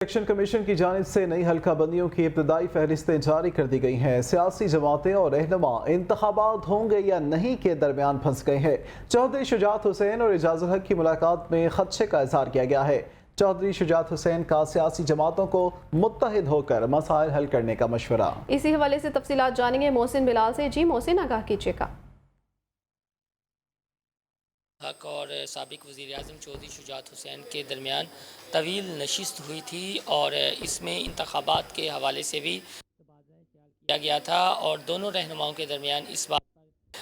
Election commission کی جانب سے نئی حلقہ بندیوں کی ابتدائی فہرستیں جاری کر دی گئی ہیں۔ سیاسی جماعتیں اور رہنما انتخابات ہوں گے یا نہیں کے درمیان پھنس گئے ہیں۔ چودھری شجاعت حسین اور اعجاز الحق کی ملاقات میں خدشے کا اظہار کیا گیا ہے۔ چودھری شجاعت حسین کا سیاسی جماعتوں کو متحد ہو کر مسائل حل کرنے کا مشورہ۔ اسی حوالے سے تفصیلات جانیں گے محسن بلال سے۔ جی محسن، آگاہ کیجیے گا۔ حق اور سابق وزیر اعظم چودھری شجاعت حسین کے درمیان طویل نشست ہوئی تھی اور اس میں انتخابات کے حوالے سے بھی تبادلہ خیال کیا گیا تھا اور دونوں رہنماؤں کے درمیان اس بات پر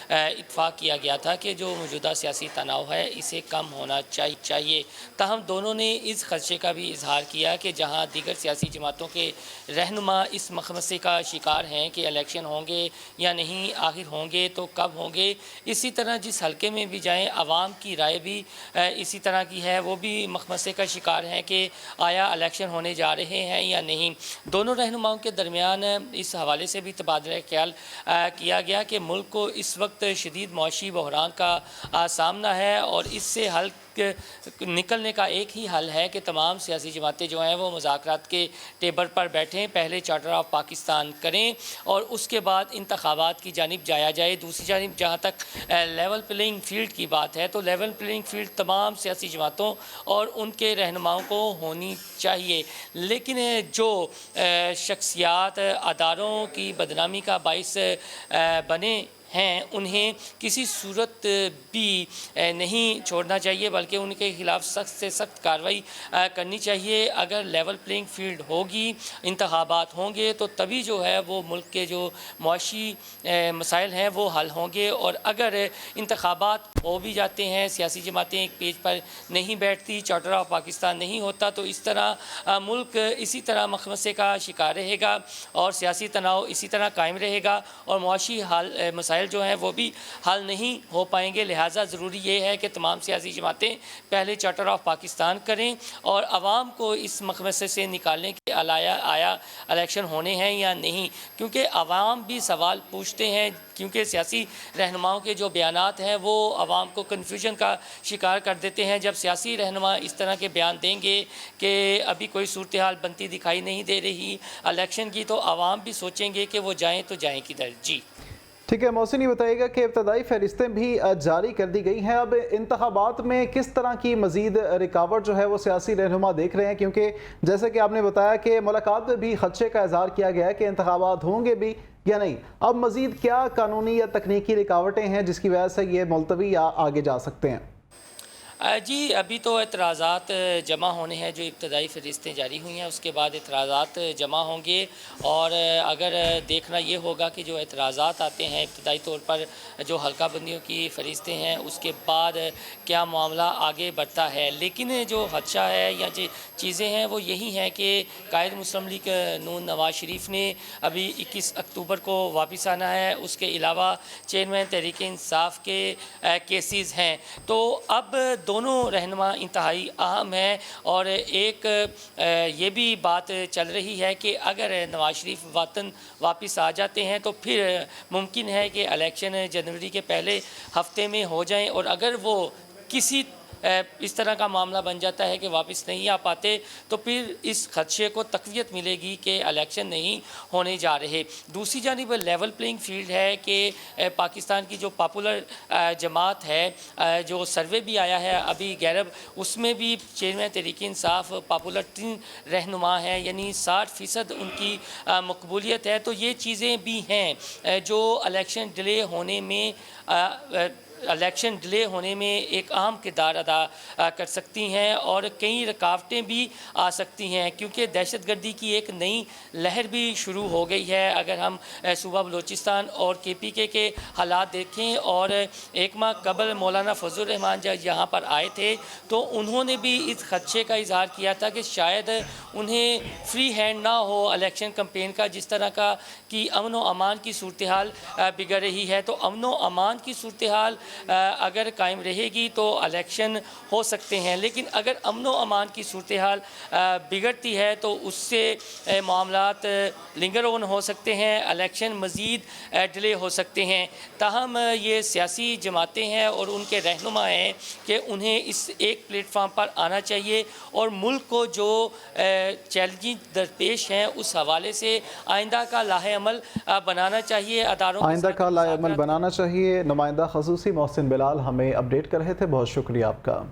اتفاق کیا گیا تھا کہ جو موجودہ سیاسی تناؤ ہے اسے کم ہونا چاہیے۔ تاہم دونوں نے اس خدشے کا بھی اظہار کیا کہ جہاں دیگر سیاسی جماعتوں کے رہنما اس مخمصے کا شکار ہیں کہ الیکشن ہوں گے یا نہیں، آخر ہوں گے تو کب ہوں گے، اسی طرح جس حلقے میں بھی جائیں عوام کی رائے بھی اسی طرح کی ہے، وہ بھی مخمصے کا شکار ہیں کہ آیا الیکشن ہونے جا رہے ہیں یا نہیں۔ دونوں رہنماؤں کے درمیان اس حوالے سے بھی تبادلہ خیال کیا گیا کہ ملک کو اس وقت شدید معاشی بحران کا سامنا ہے اور اس سے نکلنے کا ایک ہی حل ہے کہ تمام سیاسی جماعتیں جو ہیں وہ مذاکرات کے ٹیبل پر بیٹھیں، پہلے چارٹر آف پاکستان کریں اور اس کے بعد انتخابات کی جانب جایا جائے۔ دوسری جانب جہاں تک لیول پلینگ فیلڈ کی بات ہے تو لیول پلینگ فیلڈ تمام سیاسی جماعتوں اور ان کے رہنماؤں کو ہونی چاہیے، لیکن جو شخصیات اداروں کی بدنامی کا باعث بنے ہیں انہیں کسی صورت بھی نہیں چھوڑنا چاہیے بلکہ ان کے خلاف سخت سے سخت کارروائی کرنی چاہیے۔ اگر لیول پلینگ فیلڈ ہوگی، انتخابات ہوں گے تو تبھی جو ہے وہ ملک کے جو معاشی مسائل ہیں وہ حل ہوں گے، اور اگر انتخابات ہو بھی جاتے ہیں، سیاسی جماعتیں ایک پیج پر نہیں بیٹھتی، چارٹر آف پاکستان نہیں ہوتا، تو اس طرح ملک اسی طرح مخمصے کا شکار رہے گا اور سیاسی تناؤ اسی طرح قائم رہے گا اور معاشی مسائل جو ہیں وہ بھی حل نہیں ہو پائیں گے۔ لہٰذا ضروری یہ ہے کہ تمام سیاسی جماعتیں پہلے چارٹر آف پاکستان کریں اور عوام کو اس مخمصے سے نکالنے کے آیا الیکشن ہونے ہیں یا نہیں، کیونکہ عوام بھی سوال پوچھتے ہیں، کیونکہ سیاسی رہنماؤں کے جو بیانات ہیں وہ عوام کو کنفیوژن کا شکار کر دیتے ہیں۔ جب سیاسی رہنما اس طرح کے بیان دیں گے کہ ابھی کوئی صورتحال بنتی دکھائی نہیں دے رہی الیکشن کی، تو عوام بھی سوچیں گے کہ وہ جائیں تو جائیں کدھر۔ جی ٹھیک ہے محسن، یہ بتائیے گا کہ ابتدائی فہرستیں بھی جاری کر دی گئی ہیں، اب انتخابات میں کس طرح کی مزید رکاوٹ جو ہے وہ سیاسی رہنما دیکھ رہے ہیں؟ کیونکہ جیسے کہ آپ نے بتایا کہ ملاقات میں بھی خدشے کا اظہار کیا گیا ہے کہ انتخابات ہوں گے بھی یا نہیں، اب مزید کیا قانونی یا تکنیکی رکاوٹیں ہیں جس کی وجہ سے یہ ملتوی یا آگے جا سکتے ہیں؟ جی ابھی تو اعتراضات جمع ہونے ہیں، جو ابتدائی فہرستیں جاری ہوئی ہیں اس کے بعد اعتراضات جمع ہوں گے، اور اگر دیکھنا یہ ہوگا کہ جو اعتراضات آتے ہیں ابتدائی طور پر جو حلقہ بندیوں کی فہرستیں ہیں اس کے بعد کیا معاملہ آگے بڑھتا ہے۔ لیکن جو خدشہ ہے یا جو چیزیں ہیں وہ یہی ہیں کہ قائد مسلم لیگ نون نواز شریف نے ابھی 21 اکتوبر کو واپس آنا ہے، اس کے علاوہ چیئرمین تحریک انصاف کے کیسز ہیں، تو اب دونوں رہنما انتہائی اہم ہیں، اور ایک یہ بھی بات چل رہی ہے کہ اگر نواز شریف وطن واپس آ جاتے ہیں تو پھر ممکن ہے کہ الیکشن جنوری کے پہلے ہفتے میں ہو جائیں، اور اگر وہ کسی اس طرح کا معاملہ بن جاتا ہے کہ واپس نہیں آ پاتے تو پھر اس خدشے کو تقویت ملے گی کہ الیکشن نہیں ہونے جا رہے۔ دوسری جانب لیول پلینگ فیلڈ ہے کہ پاکستان کی جو پاپولر جماعت ہے، جو سروے بھی آیا ہے ابھی گیرب، اس میں بھی چیئرمین تحریک انصاف پاپولر 3 رہنما ہیں، یعنی 60% ان کی مقبولیت ہے، تو یہ چیزیں بھی ہیں جو الیکشن ڈیلے ہونے میں ایک اہم کردار ادا کر سکتی ہیں، اور کئی رکاوٹیں بھی آ سکتی ہیں، کیونکہ دہشت گردی کی ایک نئی لہر بھی شروع ہو گئی ہے۔ اگر ہم صوبہ بلوچستان اور KPK کے حالات دیکھیں، اور ایک ماہ قبل مولانا فضل الرحمان جب یہاں پر آئے تھے تو انہوں نے بھی اس خدشے کا اظہار کیا تھا کہ شاید انہیں فری ہینڈ نہ ہو الیکشن کمپین کا، جس طرح کا کہ امن و امان کی صورتحال بگڑ رہی ہے، تو امن و امان کی صورتحال اگر قائم رہے گی تو الیکشن ہو سکتے ہیں، لیکن اگر امن و امان کی صورتحال بگڑتی ہے تو اس سے معاملات لنگر آن ہو سکتے ہیں، الیکشن مزید ڈیلے ہو سکتے ہیں۔ تاہم یہ سیاسی جماعتیں ہیں اور ان کے رہنما ہیں کہ انہیں اس ایک پلیٹ فارم پر آنا چاہیے اور ملک کو جو چیلنجز درپیش ہیں اس حوالے سے آئندہ کا لاہ عمل بنانا چاہیے، اداروں کے آئندہ ساتھ کا لاہ عمل مذاکرات بنانا چاہیے۔ نمائندہ خصوصی محسن بلال ہمیں اپڈیٹ کر رہے تھے، بہت شکریہ آپ کا۔